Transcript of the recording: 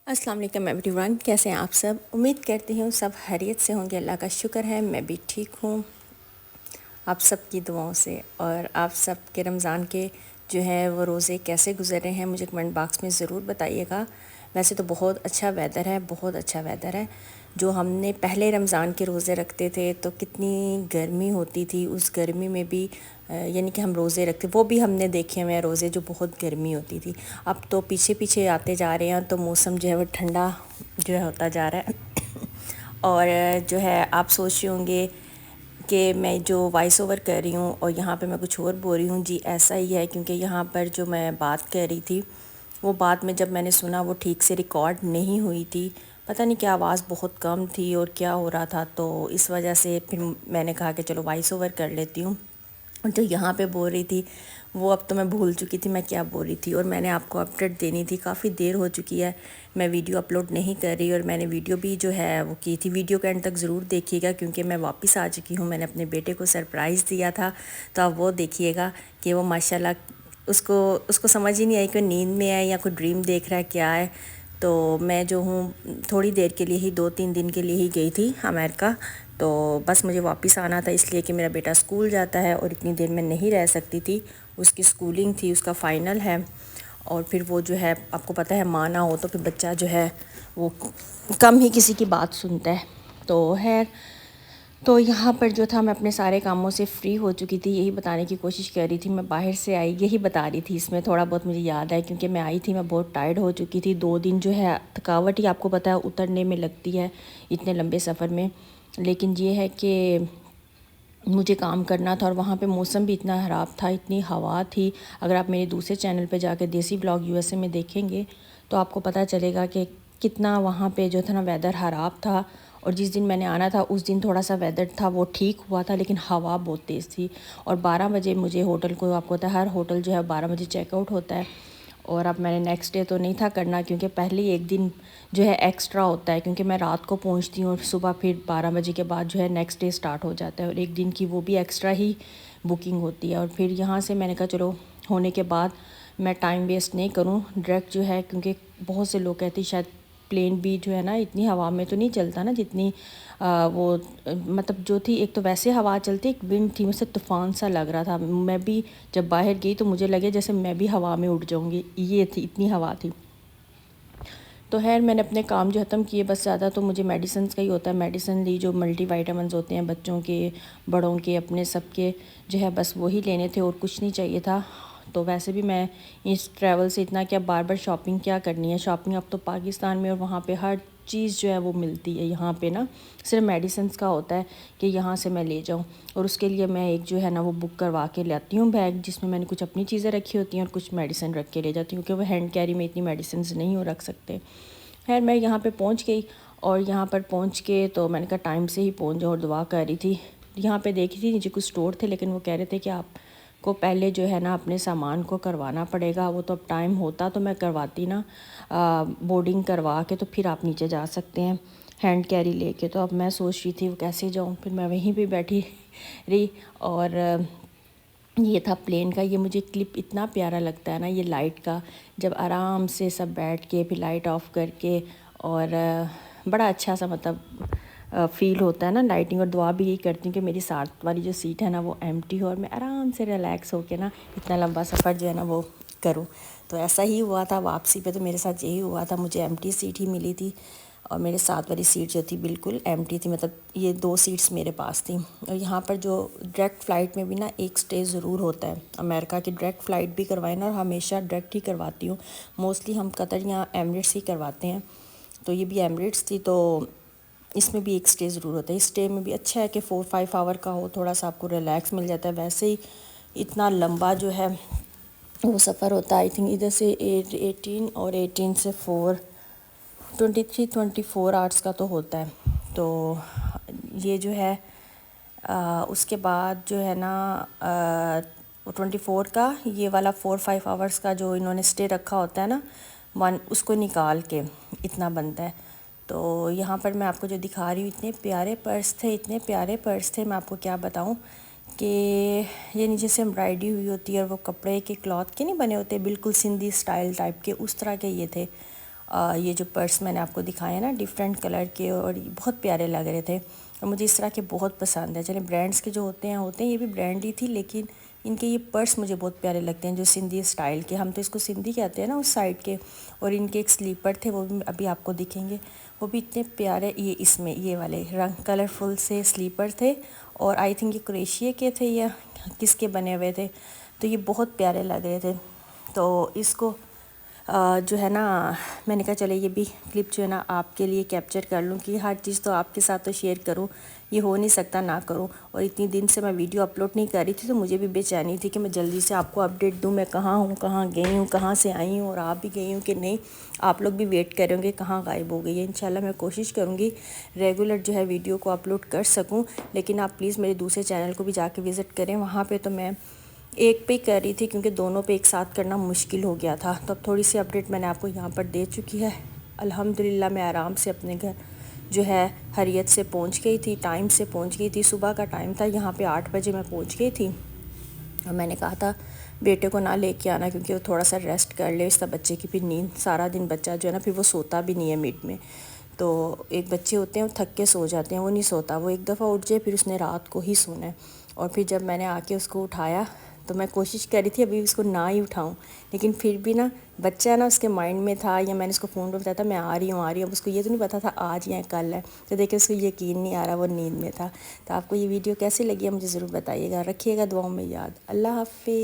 अस्सलाम वालेकुम एवरीवन, कैसे हैं आप सब। उम्मीद करती हूँ सब खैरियत से होंगे। अल्लाह का शुक्र है मैं भी ठीक हूँ आप सब की दुआओं से। और आप सब के रमज़ान के जो है वो रोज़े कैसे गुजर रहे हैं मुझे कमेंट बॉक्स में ज़रूर बताइएगा। वैसे तो बहुत अच्छा वेदर है, बहुत अच्छा वेदर है। जो हमने पहले रमज़ान के रोज़े रखते थे तो कितनी गर्मी होती थी, उस गर्मी में भी यानी कि हम रोज़े रखते, वो भी हमने देखे हुए हैं रोज़े जो बहुत गर्मी होती थी। अब तो पीछे पीछे आते जा रहे हैं तो मौसम जो है वो ठंडा जो है होता जा रहा है। और जो है आप सोच रहे होंगे कि मैं जो वॉइस ओवर कर रही हूँ और यहाँ पे मैं कुछ और बोल रही हूँ। जी ऐसा ही है, क्योंकि यहाँ पर जो मैं बात कर रही थी वो बात में जब मैंने सुना वो ठीक से रिकॉर्ड नहीं हुई थी। पता नहीं क्या आवाज़ बहुत कम थी और क्या हो रहा था, तो इस वजह से फिर मैंने कहा कि चलो वॉइस ओवर कर लेती हूँ। जो यहाँ पे बोल रही थी वो अब तो मैं भूल चुकी थी मैं क्या बोल रही थी। और मैंने आपको अपडेट देनी थी, काफ़ी देर हो चुकी है मैं वीडियो अपलोड नहीं कर रही। और मैंने वीडियो भी जो है वो की थी, वीडियो के एंड तक ज़रूर देखिएगा क्योंकि मैं वापस आ चुकी हूँ। मैंने अपने बेटे को सरप्राइज़ दिया था तो आप वो देखिएगा कि वो माशाल्लाह उसको उसको समझ ही नहीं आई कि नींद में है या कोई ड्रीम देख रहा है क्या है। तो मैं जो हूँ थोड़ी देर के लिए ही 2-3 दिन के लिए ही गई थी अमेरिका। तो बस मुझे वापस आना था इसलिए कि मेरा बेटा स्कूल जाता है और इतनी देर में नहीं रह सकती थी। उसकी स्कूलिंग थी, उसका फ़ाइनल है। और फिर वो जो है आपको पता है माँ ना हो तो फिर बच्चा जो है वो कम ही किसी की बात सुनता है। तो है तो यहाँ पर जो था मैं अपने सारे कामों से फ्री हो चुकी थी, यही बताने की कोशिश कर रही थी। मैं बाहर से आई यही बता रही थी, इसमें थोड़ा बहुत मुझे याद है क्योंकि मैं आई थी मैं बहुत टायर्ड हो चुकी थी। 2 दिन जो है थकावट ही आपको पता है उतरने में लगती है इतने लंबे सफ़र में। लेकिन ये है कि मुझे काम करना था और वहाँ पे मौसम भी इतना ख़राब था, इतनी हवा थी। अगर आप मेरे दूसरे चैनल पे जाकर देसी ब्लॉग यूएसए में देखेंगे तो आपको पता चलेगा कि कितना वहाँ पे जो था ना वेदर ख़राब था। और जिस दिन मैंने आना था उस दिन थोड़ा सा वेदर था वो ठीक हुआ था, लेकिन हवा बहुत तेज़ थी। और 12 बजे मुझे होटल को, आपको पता है हर होटल जो है 12 बजे चेकआउट होता है। और अब मैंने नेक्स्ट डे तो नहीं था करना क्योंकि पहले ही एक दिन जो है एक्स्ट्रा होता है, क्योंकि मैं रात को पहुंचती हूँ और सुबह फिर 12 बजे के बाद जो है नेक्स्ट डे स्टार्ट हो जाता है और एक दिन की वो भी एक्स्ट्रा ही बुकिंग होती है। और फिर यहाँ से मैंने कहा चलो होने के बाद मैं टाइम वेस्ट नहीं करूँ डायरेक्ट जो है, क्योंकि बहुत से लोग कहते शायद प्लेन भी जो है ना इतनी हवा में तो नहीं चलता ना जितनी मतलब जो थी। एक तो वैसे हवा चलती, एक विंड थी, मुझसे तूफ़ान सा लग रहा था। मैं भी जब बाहर गई तो मुझे लगे जैसे मैं भी हवा में उड़ जाऊंगी, ये थी इतनी हवा थी। तो खैर मैंने अपने काम जो ख़त्म किए, बस ज़्यादा तो मुझे मेडिसिन का ही होता है। मेडिसिन ली जो मल्टी वाइटामिन होते हैं बच्चों के, बड़ों के, अपने सब के जो है बस वही लेने थे और कुछ नहीं चाहिए था। तो वैसे भी मैं इस ट्रैवल से इतना क्या बार बार शॉपिंग क्या करनी है। शॉपिंग अब तो पाकिस्तान में और वहाँ पे हर चीज़ जो है वो मिलती है। यहाँ पे ना सिर्फ मेडिसिन का होता है कि यहाँ से मैं ले जाऊँ। और उसके लिए मैं एक जो है ना वो बुक करवा के लाती हूँ बैग, जिसमें मैंने कुछ अपनी चीज़ें रखी होती हैं और कुछ मेडिसिन रख के ले जाती हूँ, क्योंकि वो हैंड कैरी में इतनी मेडिसिन नहीं हो रख सकते। खैर मैं यहाँ पे पहुँच गई और यहाँ पर पहुँच के तो मैंने कहा टाइम से ही पहुँच जाऊँ और दुआ कर रही थी। यहाँ पे देखी थी नीचे कुछ स्टोर थे, लेकिन वो कह रहे थे कि आपको पहले जो है ना अपने सामान को करवाना पड़ेगा। वो तो अब टाइम होता तो मैं करवाती ना, बोर्डिंग करवा के तो फिर आप नीचे जा सकते हैं हैंड कैरी लेके। तो अब मैं सोच रही थी वो कैसे जाऊँ, फिर मैं वहीं पे बैठी रही। और ये था प्लेन का। ये मुझे क्लिप इतना प्यारा लगता है ना ये लाइट का, जब आराम से सब बैठ के फिर लाइट ऑफ करके। और बड़ा अच्छा सा मतलब फ़ील होता है ना लाइटिंग। और दुआ भी यही करती हूँ कि मेरी साथ वाली जो सीट है ना वो एम्प्टी हो और मैं आराम से रिलैक्स होके ना इतना लंबा सफ़र जो है ना वो करूँ। तो ऐसा ही हुआ था वापसी पे, तो मेरे साथ यही हुआ था, मुझे एम्प्टी सीट ही मिली थी। और मेरे साथ वाली सीट जो थी बिल्कुल एम्प्टी थी, मतलब ये 2 सीट्स मेरे पास थी। और यहाँ पर जो डायरेक्ट फ़्लाइट में भी ना एक स्टे ज़रूर होता है। अमेरिका की डायरेक्ट फ़्लाइट भी करवाए ना, और हमेशा डायरेक्ट ही करवाती हूँ। मोस्टली हम कतर या एमिरेट्स ही करवाते हैं, तो ये भी एमिरेट्स थी। तो इसमें भी एक स्टे ज़रूर होता है। इस स्टे में भी अच्छा है कि 4-5 आवर का हो, थोड़ा सा आपको रिलैक्स मिल जाता है। वैसे ही इतना लंबा जो है वो सफ़र होता है। आई थिंक इधर से 18 और 18 से 4 23-24 आवर्स का तो होता है। तो ये जो है उसके बाद जो है ना 24 का ये वाला 4-5 आवर्स का जो इन्होंने स्टे रखा होता है ना वन, उसको निकाल के इतना बनता है। तो यहाँ पर मैं आपको जो दिखा रही हूँ इतने प्यारे पर्स थे, इतने प्यारे पर्स थे, मैं आपको क्या बताऊँ कि ये नीचे से एम्ब्रॉयडरी हुई होती है और वो कपड़े के क्लॉथ के नहीं बने होते, बिल्कुल सिंधी स्टाइल टाइप के, उस तरह के ये थे। ये जो पर्स मैंने आपको दिखाया ना डिफरेंट कलर के, और ये बहुत प्यारे लग रहे थे और मुझे इस तरह के बहुत पसंद है। चले ब्रांड्स के जो होते हैं ये भी ब्रांड ही थी, लेकिन इनके ये पर्स मुझे बहुत प्यारे लगते हैं, जो सिंधी स्टाइल के, हम तो इसको सिंधी कहते हैं ना उस साइड के। और इनके एक स्लीपर थे, वो भी अभी आपको दिखेंगे, वो भी इतने प्यारे, ये इसमें ये वाले रंग कलरफुल से स्लीपर थे, और आई थिंक ये क्रोएशिया के थे या किसके बने हुए थे, तो ये बहुत प्यारे लग रहे थे। तो इसको जो है ना मैंने कहा चले ये भी क्लिप जो है ना आपके लिए कैप्चर कर लूँ, कि हर चीज़ तो आपके साथ तो शेयर करूँ, ये हो नहीं सकता ना करूँ। और इतनी दिन से मैं वीडियो अपलोड नहीं कर रही थी, तो मुझे भी बेचैनी थी कि मैं जल्दी से आपको अपडेट दूँ, मैं कहाँ हूँ, कहाँ गई हूँ, कहाँ से आई हूँ, और आप भी गई हूँ कि नहीं, आप लोग भी वेट कर रहे होंगे कहाँ गायब हो गई है। इंशाल्लाह मैं कोशिश करूँगी रेगुलर जो है वीडियो को अपलोड कर सकूँ, लेकिन आप प्लीज़ मेरे दूसरे चैनल को भी जाके विज़िट करें। वहाँ पर तो मैं एक पे ही कर रही थी, क्योंकि दोनों पे एक साथ करना मुश्किल हो गया था। तो अब थोड़ी सी अपडेट मैंने आपको यहाँ पर दे चुकी है। अल्हम्दुलिल्लाह मैं आराम से अपने घर जो है हरियत से पहुँच गई थी, टाइम से पहुँच गई थी। सुबह का टाइम था, यहाँ पे 8 बजे मैं पहुँच गई थी। और मैंने कहा था बेटे को ना लेके आना, क्योंकि वो थोड़ा सा रेस्ट कर ले, इसका बच्चे की भी नींद, सारा दिन बच्चा जो है ना फिर वो सोता भी नहीं है मिड में। तो एक बच्चे होते हैं वो थक के सो जाते हैं, वो नहीं सोता, वो एक दफ़ा उठ जाए फिर उसने रात को ही सोना है। और फिर जब मैंने आके उसको उठाया, तो मैं कोशिश कर रही थी अभी उसको ना ही उठाऊं, लेकिन फिर भी ना बच्चा ना उसके माइंड में था, या मैंने उसको फ़ोन पर बताया था मैं आ रही हूँ आ रही हूँ, उसको ये तो नहीं पता था आज या कल है। तो देखिए उसको यकीन नहीं आ रहा, वो नींद में था। तो आपको ये वीडियो कैसी लगी है मुझे ज़रूर बताइएगा, रखिएगा दुआओं में याद। अल्लाह हाफ़िज़।